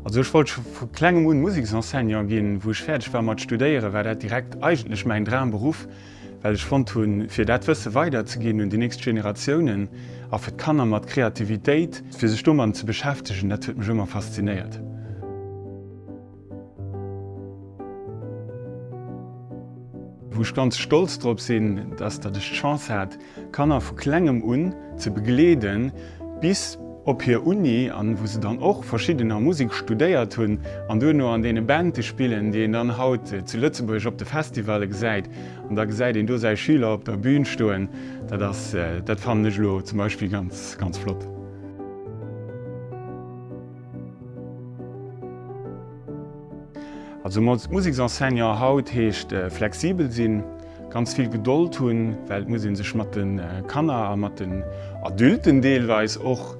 Also ich wollte vu klengem un Musikenseignant gin, wo ich fertig war mat studiere, war dat direkt eigentlich mein Traumberuf, weil ich fand hun fir dat wësse weiterzugehen und die nächsten Generationen a et Kanner mat Kreativitéit fir sech Stummern zu beschäftigen, dat huet mich immer fasziniert. Wo ich ganz stolz drauf bin, dass dat de Chance hat, Kanner vu klengem un zu begleden, bis op hier Uni an wo se dann auch verschiedener Musik studéiert hunn, an du nur an dee Bande spielen, die dann haut zu Lützeburg op de Festivale gesäit. Und da gesäit du sei Schüler op der Bühne stoen, dat fand ich lo zum Beispiel ganz flott. Also Musikenseignant haut heescht flexibel sinn, ganz viel Geduld hunn, weil muss sech mat den Kanner a mat den Adulten deelweis och,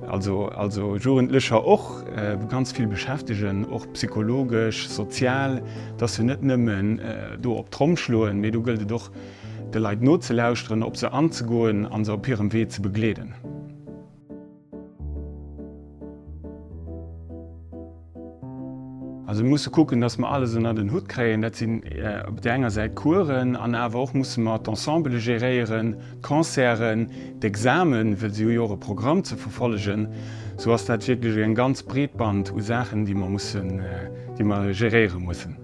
also Jugendlicher och ganz viel beschäftigen, auch psychologisch, sozial, dass sie net nimmen do op Tromm schloen, me du gilt doch de Leiit not ze lausren, op se anzugoen, an se op ihrem Weg zu begleden. Also muss gucken, dass man alles in den Hut kreen. Dat sind op der enger Seite Kuren, an awer auch muss man d'Ensemble gerieren, Konzeren, d'Examen, weil sie ihre Programm zu verfolgen. So hast dat wirklich ein ganz Breitband an Sachen, die man gerieren müssen.